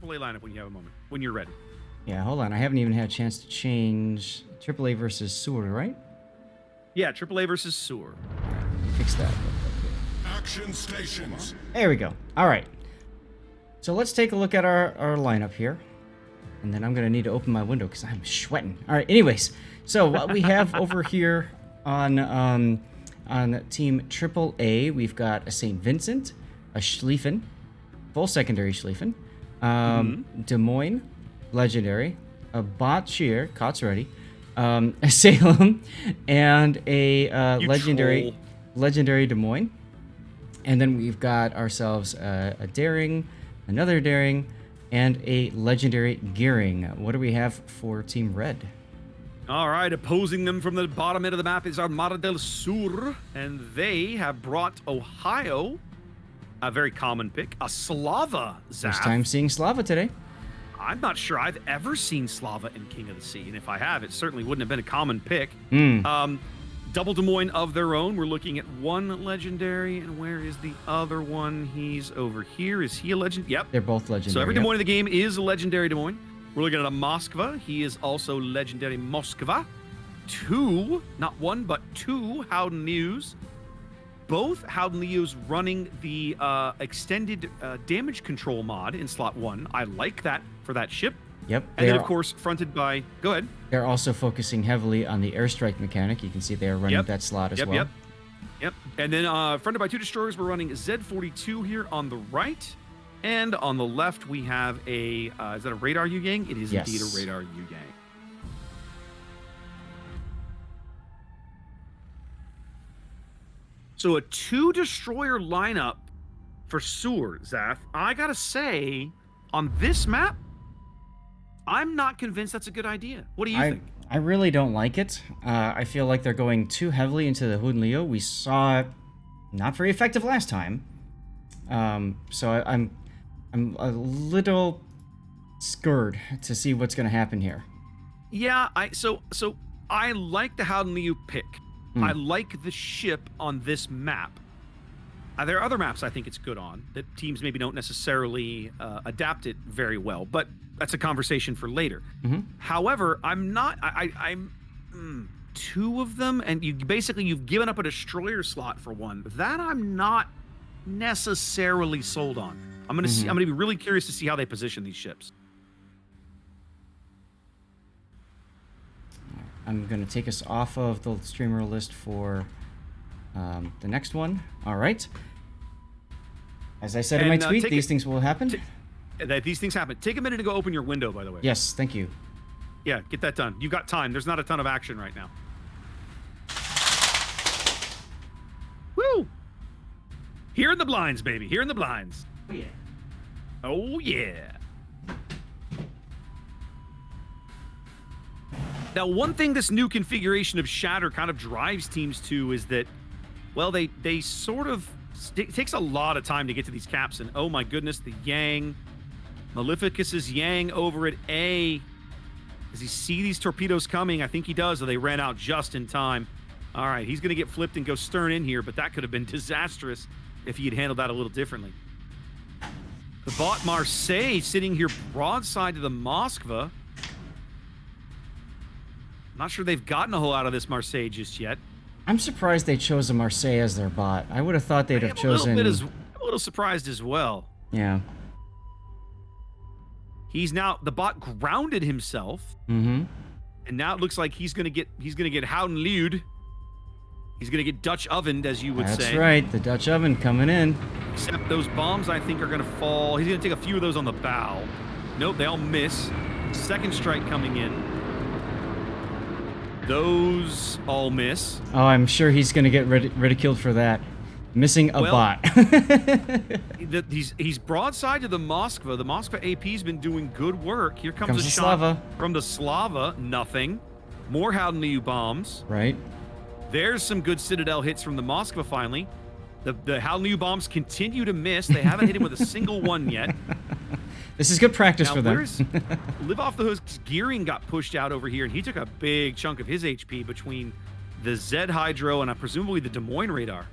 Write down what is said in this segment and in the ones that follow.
AAA lineup when you have a moment, when you're ready. Yeah, hold on. I haven't even had a chance to change AAA versus SUR, right? Yeah, AAA versus SUR. Fix that. Action stations. There we go. All right. So let's take a look at our lineup here. And then I'm going to need to open my window because I'm sweating. All right, anyways. So what we have over here on Team AAA, we've got a St. Vincent, a Schlieffen, full secondary Schlieffen, Des Moines, legendary, a Botchier, KOTS ready, a Salem, and a legendary Des Moines. And then we've got ourselves a Daring, another Daring, and a legendary Gearing. What do we have for Team Red? All right, opposing them from the bottom end of the map is Armada del Sur, and they have brought Ohio, a very common pick, a Slava Zaf. First time seeing Slava today. I'm not sure I've ever seen Slava in King of the Sea, and if I have, it certainly wouldn't have been a common pick. Double Des Moines of their own. We're looking at one legendary, and where is the other one? He's over here. Is he a legend? Yep. They're both legendary. So every Des Moines in the game is a legendary Des Moines. We're looking at a Moskva. He is also legendary Moskva. Two, not one, but two Howden Lius. Both Howden Lius running the extended damage control mod in slot 1. I like that for that ship. Yep. And then, of course, fronted by... Go ahead. They're also focusing heavily on the airstrike mechanic. You can see they're running that slot as well. Yep. And then fronted by 2 destroyers, we're running Z-42 here on the right. And on the left, we have a... is that a radar U-Gang? It is indeed a radar U-Gang. So a 2-destroyer lineup for SUR, Zaf. I gotta say, on this map, I'm not convinced that's a good idea. What do you think? I really don't like it. I feel like they're going too heavily into the Howden Lius. We saw it not very effective last time. So I'm a little scared to see what's going to happen here. Yeah, so I like the Howden Lius pick. I like the ship on this map. There are other maps I think it's good on that teams maybe don't necessarily adapt it very well, but that's a conversation for later. However, I'm 2 of them, and you've given up a destroyer slot for one. That I'm not necessarily sold on. I'm gonna be really curious to see how they position these ships. I'm gonna take us off of the streamer list for the next one. All right. As I said in my tweet, these things will happen. These things happen. Take a minute to go open your window, by the way. Yes, thank you. Yeah, get that done. You've got time. There's not a ton of action right now. Woo! Here in the blinds, baby. Here in the blinds. Oh, yeah. Oh, yeah. Now, one thing this new configuration of Shatter kind of drives teams to is that, well, they sort of... It takes a lot of time to get to these caps, and oh my goodness, the Yang... Maleficus's Yang over at A. Does he see these torpedoes coming? I think he does, or they ran out just in time. All right, he's going to get flipped and go stern in here, but that could have been disastrous if he had handled that a little differently. The bot Marseille sitting here broadside to the Moskva. Not sure they've gotten a whole out of this Marseille just yet. I'm surprised they chose a Marseille as their bot. I would have thought they'd have chosen... I'm a little surprised as well. Yeah. He's now... The bot grounded himself. And now it looks like he's gonna get Howden Lius. He's gonna get Dutch ovened, as you would say. That's right, the Dutch oven coming in. Except those bombs, I think, are gonna fall. He's gonna take a few of those on the bow. Nope, they all miss. Second strike coming in. Those all miss. Oh, I'm sure he's gonna get ridiculed for that. Missing a bot. He's broadside to the Moskva. The Moskva AP's been doing good work. Here comes a shot Slava. From the Slava. Nothing. More Howden Lius bombs. Right. There's some good Citadel hits from the Moskva finally. The Howden Lius bombs continue to miss. They haven't hit him with a single one yet. This is good practice for them. Live Off the Hook's Gearing got pushed out over here, and he took a big chunk of his HP between the Z Hydro and presumably the Des Moines radar.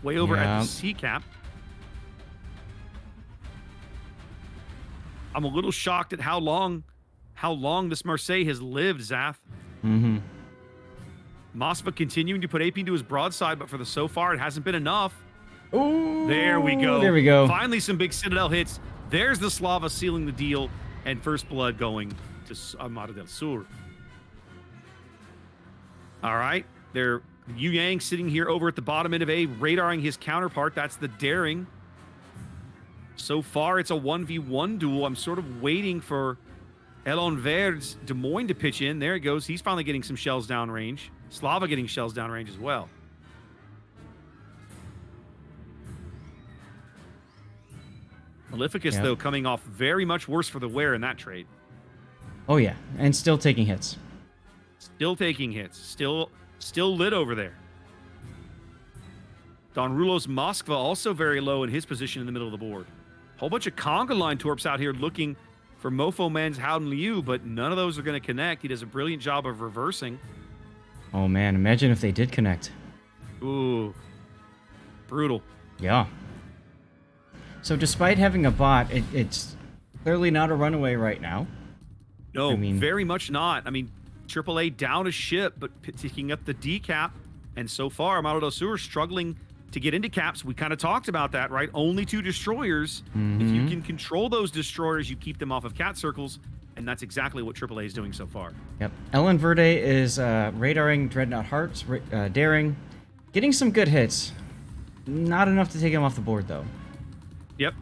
Way over at the C cap. I'm a little shocked at how long this Marseille has lived, Zath. Mm-hmm. Mospa continuing to put AP into his broadside, but for the so far, it hasn't been enough. Ooh, There we go. There we go. Finally, some big Citadel hits. There's the Slava sealing the deal, and first blood going to Armada del Sur. All right. They're Yu Yang sitting here over at the bottom end of A, radaring his counterpart. That's the Daring. So far, it's a 1v1 duel. I'm sort of waiting for Elon Verd's Des Moines to pitch in. There he goes. He's finally getting some shells downrange. Slava getting shells downrange as well. Maleficus, though, coming off very much worse for the wear in that trade. Oh, yeah. And still taking hits. Still taking hits. Still lit over there. Don Rulo's Moskva also very low in his position in the middle of the board. Whole bunch of conga line torps out here looking for Mofo Man's Howden Liu, but none of those are going to connect. He does a brilliant job of reversing. Oh, man. Imagine if they did connect. Ooh. Brutal. Yeah. So despite having a bot, it's clearly not a runaway right now. No, I mean, very much not. I mean, AAA down a ship, but picking up the D cap. And so far, Armada del Sur struggling to get into caps. We kind of talked about that, right? Only 2 destroyers. If you can control those destroyers, you keep them off of cat circles. And that's exactly what AAA is doing so far. Yep. Ellen Verde is radaring Dreadnought Hearts, daring, getting some good hits. Not enough to take him off the board, though. Yep.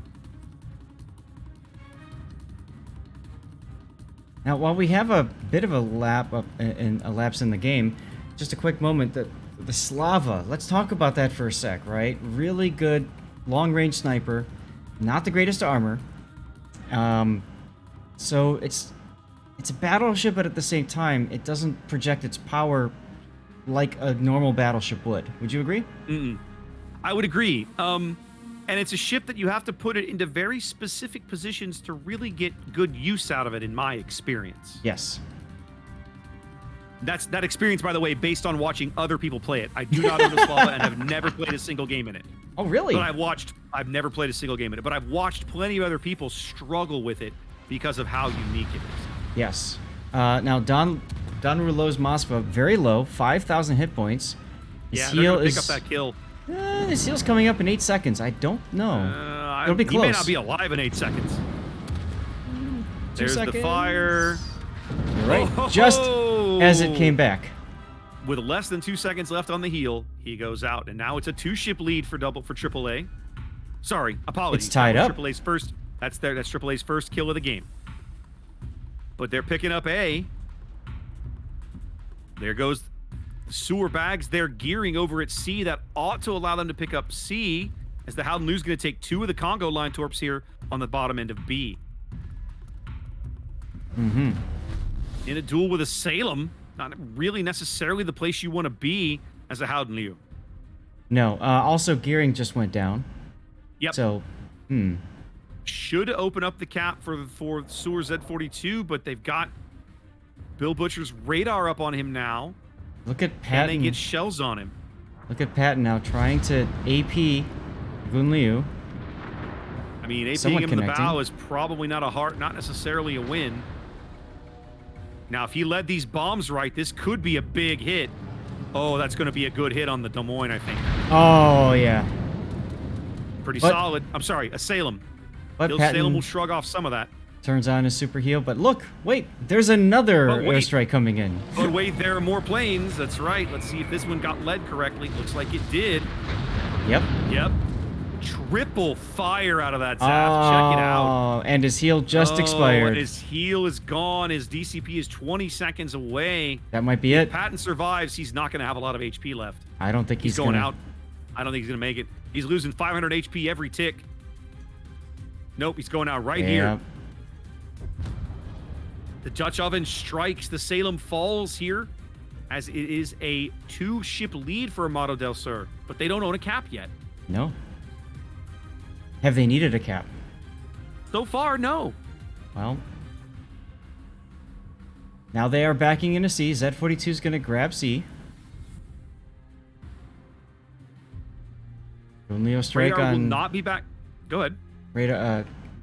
Now, while we have a bit of a lapse in the game, just a quick moment, the Slava, let's talk about that for a sec, right? Really good long-range sniper, not the greatest armor. So it's a battleship, but at the same time, it doesn't project its power like a normal battleship would. Would you agree? I would agree. And it's a ship that you have to put it into very specific positions to really get good use out of it, in my experience. Yes. That's that experience, by the way, based on watching other people play it. I do not own a Slava and have never played a single game in it. Oh, really? But I've never played a single game in it, but I've watched plenty of other people struggle with it because of how unique it is. Yes. Now, Don Rouleau's Moskva, very low, 5,000 hit points. His heal pick up that kill. His heal's coming up in 8 seconds. I don't know. It'll be close. He may not be alive in 8 seconds. There's the fire. You're right. Just as it came back. With less than 2 seconds left on the heel, he goes out, and now it's a 2-ship lead for AAA. Sorry, apologies. It's tied up. AAA's first. That's AAA's first kill of the game. But they're picking up A. There goes the SUR bags. They're gearing over at C. That ought to allow them to pick up C, as the Howden Liu's going to take 2 of the Congo line torps here on the bottom end of B. In a duel with a Salem, not really necessarily the place you want to be as a Howden Liu. No. Also, gearing just went down. Yep. So, should open up the cap for SUR Z42, but they've got Bill Butcher's radar up on him now. Look at Patton. And they get shells on him. Look at Patton now trying to AP Gun Liu. I mean, APing him in the bow is probably not necessarily a win. Now, if he led these bombs right, this could be a big hit. Oh, that's going to be a good hit on the Des Moines, I think. Oh, yeah. Pretty solid. I'm sorry, a Salem. But Salem will shrug off some of that. Turns on his super heal, but look, wait, there's another airstrike coming in. But wait, there are more planes. That's right. Let's see if this one got led correctly. Looks like it did. Yep. Triple fire out of that Zaf. Check it out. And his heal just expired. And his heal is gone. His DCP is 20 seconds away. That might be it. If Patton survives, he's not going to have a lot of HP left. I don't think he's going out. I don't think he's going to make it. He's losing 500 HP every tick. Nope, he's going out right here. The Dutch oven strikes. The Salem falls here, as it is a 2-ship lead for Armada del Sur, but they don't own a cap yet. No. Have they needed a cap? So far, no. Well, now they are backing into C. Z42 is going to grab C. Gun Liu strike Radar on. will not be back. Go ahead.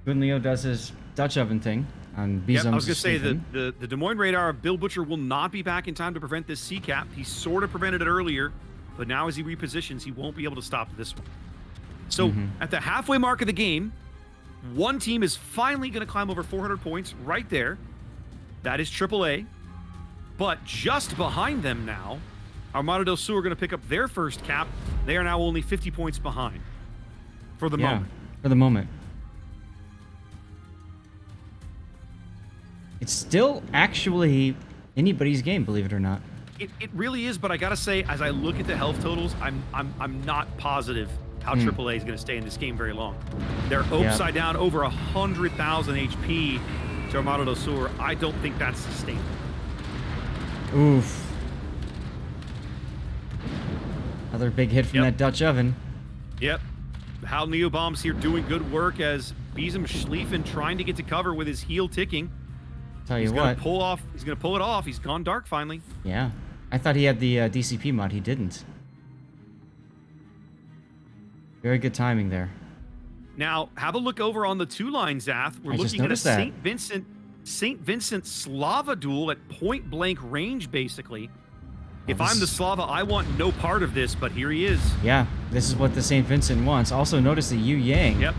Gun Liu does his Dutch oven thing on Bizum's. Yep, I was going to say Schlieffen. the Des Moines radar of Bill Butcher will not be back in time to prevent this C-cap. He sort of prevented it earlier, but now as he repositions, he won't be able to stop this one. So at the halfway mark of the game, one team is finally going to climb over 400 points right there. That is AAA. But just behind them now, Armada del Sur are going to pick up their first cap. They are now only 50 points behind for the moment. For the moment. It's still actually anybody's game, believe it or not. It really is, but I gotta say, as I look at the health totals, I'm not positive how AAA is gonna stay in this game very long. They're upside down over 100,000 HP to Armada del Sur. I don't think that's sustainable. Oof. Another big hit from that Dutch oven. Yep. The Hal Neo bombs here doing good work as Bizum Schlieffen trying to get to cover with his heel ticking. Tell you He's what. He's gonna pull it off. He's gone dark finally. Yeah. I thought he had the DCP mod. He didn't. Very good timing there. Now, have a look over on the 2 line, Zath. We're I just looking at a noticed that. St. Vincent Slava duel at point blank range, basically. If I'm the Slava, I want no part of this, but here he is. Yeah, this is what the St. Vincent wants. Also, notice the Yu Yang. Yep.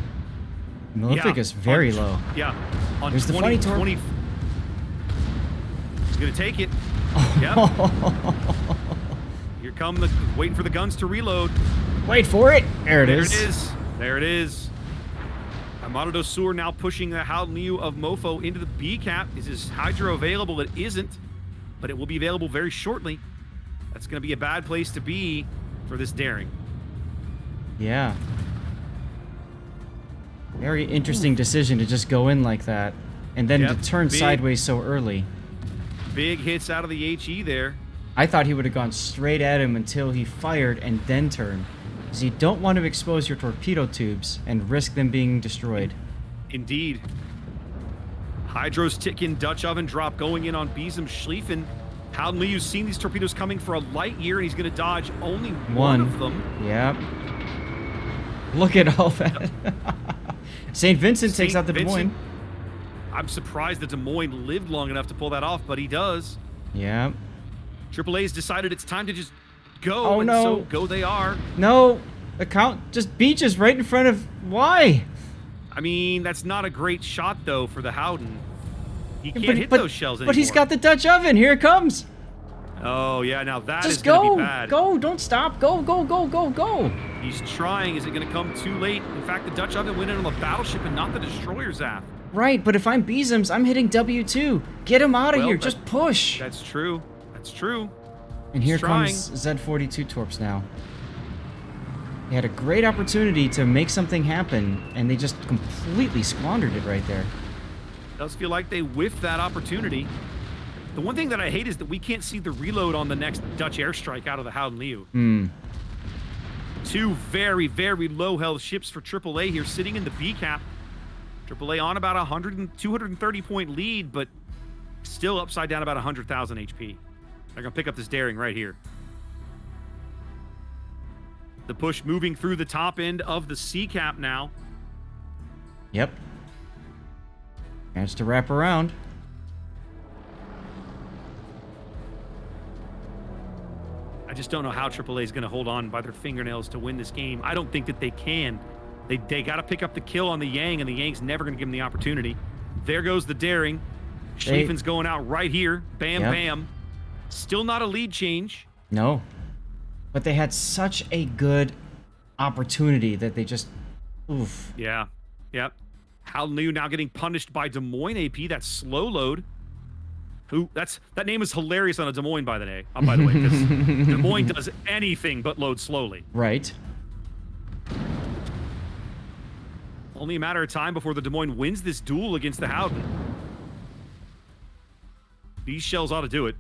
Malefic is very low. Yeah. On There's the funny torp. He's going to take it. Yep. Here come waiting for the guns to reload. Wait for it. There it is. There it is. There it is. Armada del Sur now pushing the Hal Liu of Mofo into the B cap. Is his Hydro available? It isn't, but it will be available very shortly. That's going to be a bad place to be for this daring. Yeah. Very interesting decision to just go in like that, and then to turn sideways so early. Big hits out of the HE there. I thought he would have gone straight at him until he fired and then turned. Because you don't want to expose your torpedo tubes and risk them being destroyed. Indeed. Hydro's ticking, Dutch oven drop going in on Bizum Schlieffen. Hal Liu's seen these torpedoes coming for a light year, and he's going to dodge only one of them. Yep. Look at all that. St. Vincent takes out the Des Moines. I'm surprised the Des Moines lived long enough to pull that off, but he does. Yeah. AAA's decided it's time to just go, oh, and no. so go they are. No, the count just beaches right in front of... Why? I mean, that's not a great shot, though, for the Howden. He can't hit those shells anymore. But he's got the Dutch oven. Here it comes. Oh, yeah, now that is just going to be bad. Go, don't stop. Go, go, go, go, go. He's trying. Is it going to come too late? In fact, the Dutch oven went in on the battleship and not the destroyer zap. Right, but if I'm Bizum's, I'm hitting W2. Get him out of here. Just push. That's true. That's true. And here comes Z42 Torps now. They had a great opportunity to make something happen, and they just completely squandered it right there. Does feel like they whiffed that opportunity. The one thing that I hate is that we can't see the reload on the next Dutch airstrike out of the Howden Liu. Two very, very low health ships for AAA here sitting in the B cap. AAA on about 230 point lead, but still upside down about 100,000 HP. They're going to pick up this daring right here. The push moving through the top end of the C cap now. Yep. Chance to wrap around. I just don't know how AAA is going to hold on by their fingernails to win this game. I don't think that they can. They got to pick up the kill on the Yang, and the Yang's never going to give them the opportunity. There goes the daring. Schlieffen's going out right here. Bam, bam. Still not a lead change. No. But they had such a good opportunity that they just... Oof. Yeah. Yep. Hal Liu now getting punished by Des Moines AP. That's slow load. That name is hilarious on a Des Moines, by the way, because Des Moines does anything but load slowly. Right. Only a matter of time before the Des Moines wins this duel against the Howden. These shells ought to do it.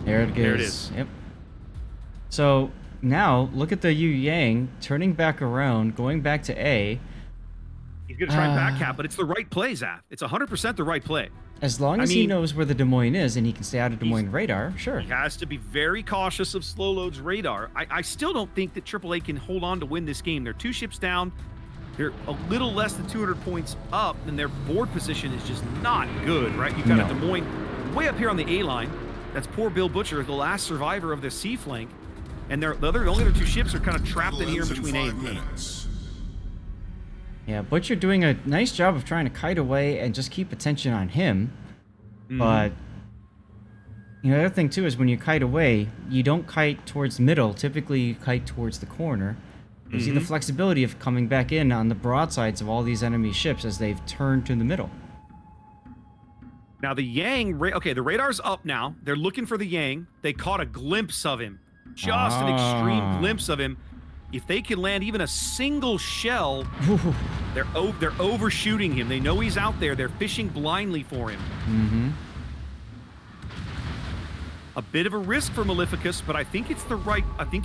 There it is. There it is. Yep. So now look at the Yu Yang turning back around, going back to A. He's going to try and back cap, but it's the right play, Zaf. It's 100% the right play. As long as he knows where the Des Moines is and he can stay out of Des Moines radar, sure. He has to be very cautious of Slow Load's radar. I still don't think that AAA can hold on to win this game. They're 2 ships down. They're a little less than 200 points up, and their board position is just not good, right? You've got a Des Moines way up here on the A line. That's poor Bill Butcher, the last survivor of the C flank. And the only other two ships are kind of trapped in here in between A and B. Yeah, Butcher doing a nice job of trying to kite away and just keep attention on him. But, you know, the other thing, too, is when you kite away, you don't kite towards middle. Typically, you kite towards the corner. You see the flexibility of coming back in on the broadsides of all these enemy ships as they've turned to the middle. Now, the Yang... Okay, the radar's up now. They're looking for the Yang. They caught a glimpse of him. Just an extreme glimpse of him. If they can land even a single shell, they're overshooting him. They know he's out there. They're fishing blindly for him. A bit of a risk for Maleficus, but I think it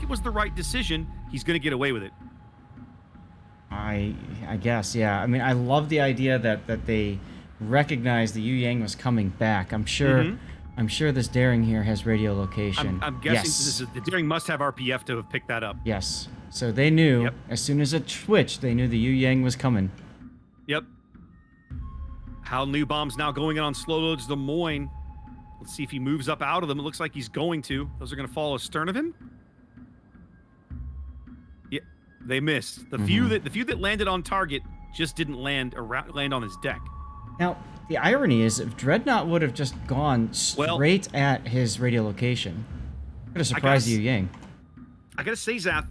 was the right decision. He's going to get away with it. I guess, yeah. I mean, I love the idea that they recognized the Yu Yang was coming back. I'm sure this Daring here has radio location. I'm guessing the Daring must have RPF to have picked that up. Yes. So they knew, as soon as it twitched, they knew the Yu Yang was coming. Yep. Hal New bombs now going in on slow loads Des Moines. Let's see if he moves up out of them. It looks like he's going to. Those are going to fall astern of him. Yeah, they missed. The few that landed on target just didn't land on his deck. Now, the irony is, if Dreadnought would have just gone straight at his radio location, it could have surprised Yu Yang. I gotta say, Zath,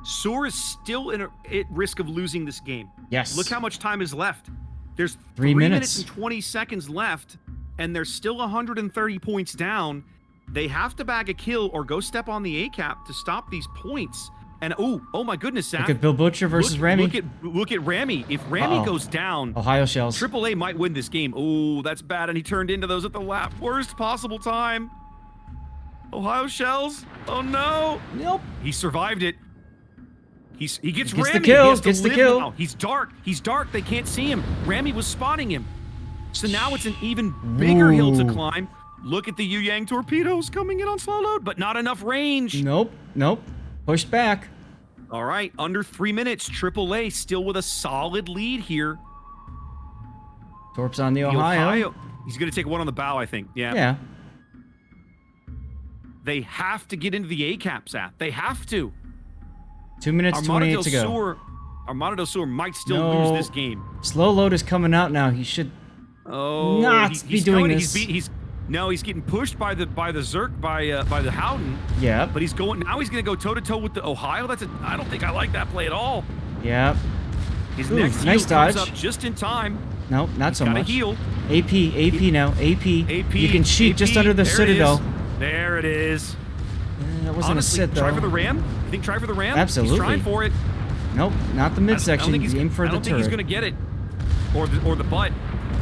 SUR is still at risk of losing this game. Yes. Look how much time is left. There's 3 minutes and 20 seconds left, and they're still 130 points down. They have to bag a kill or go step on the A-cap to stop these points. And oh my goodness, Zath. Look at Bill Butcher versus Rami. Look at Rami. If Rami goes down, Ohio shells. AAA might win this game. Oh, that's bad. And he turned into those at the worst possible time. Ohio shells. Oh no. Nope. He survived it. He gets the Rami. kill. He has to Gets the live kill. now. He's dark. He's dark. They can't see him. Rami was spotting him. So now it's an even bigger hill to climb. Look at the Yu Yang torpedoes coming in on slow load, but not enough range. Nope. Pushed back. All right, under 3 minutes. AAA still with a solid lead here. Torps on the Ohio. He's going to take one on the bow, I think. Yeah. Yeah. They have to get into the A-caps, Zath. They have to. 2 minutes, 28 to go. Armada del Sur might still lose this game. Slow load is coming out now. He should not be doing this. He's getting pushed by the Zerk by the Howden. Yeah. But he's going to go toe to toe with the Ohio. I don't think I like that play at all. Yeah. His next nice heal dodge. comes up just in time. No, not so much. Gotta heal. AP now. AP. You can cheat just under the Citadel. There it is. That wasn't Honestly, a sit though. Try for the ram? You think try for the ram? Absolutely. He's trying for it. Nope, not the midsection. Aim for the turret. I don't think he's going to get it. Or the butt.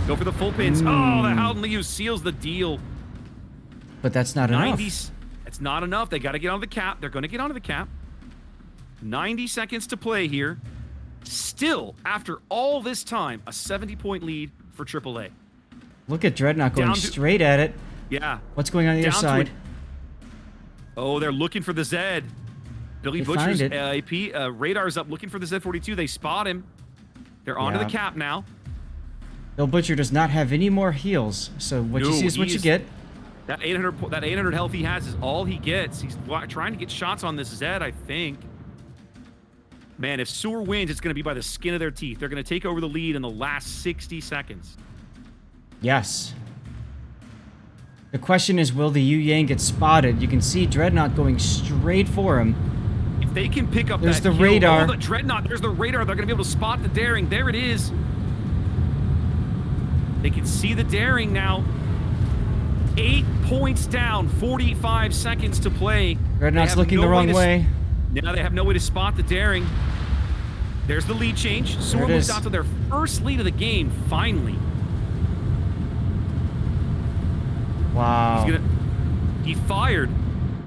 Go for the full pins. Oh, the Howden Liu seals the deal. But that's not enough. It's not enough. They got to get onto the cap. They're going to get onto the cap. 90 seconds to play here. Still, after all this time, a 70-point lead for AAA. Look at Dreadnought going straight at it. Yeah. What's going on the other side? Oh, they're looking for the Z. Billy Butcher's AP radar's up looking for the Z-42. They spot him. They're onto the cap now. Bill Butcher does not have any more heals, so what you see is what you get. That 800 health he has is all he gets. He's trying to get shots on this Z, I think. Man, if SUR wins, it's going to be by the skin of their teeth. They're going to take over the lead in the last 60 seconds. Yes. The question is, will the Yu Yang get spotted? You can see Dreadnought going straight for him. If they can pick up there's that the radar. Oh, the Dreadnought, there's the radar. They're going to be able to spot the Daring. There it is. They can see the Daring now. 8 points down, 45 seconds to play. Dreadnought's looking the wrong way. Now they have no way to spot the Daring. There's the lead change. SUR moves out to their first lead of the game, finally. Wow. He fired.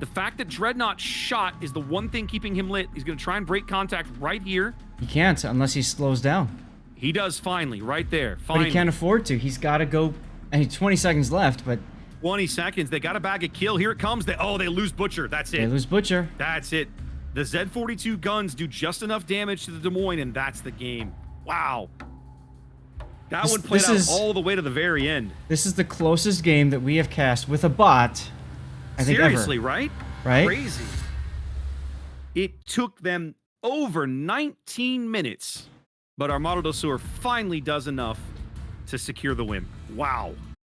The fact that Dreadnought shot is the one thing keeping him lit. He's going to try and break contact right here. He can't unless he slows down. He does finally, right there. Finally. But he can't afford to. He's got to go. I mean, 20 seconds left, but 20 seconds. They got to bag a kill. Here it comes. They lose Butcher. That's it. They lose Butcher. That's it. The Z42 guns do just enough damage to the Des Moines, and that's the game. Wow. That one played out all the way to the very end. This is the closest game that we have cast with a bot, I think, Seriously, ever. right? Right? Crazy. It took them over 19 minutes, but Armado del Sur finally does enough to secure the win. Wow.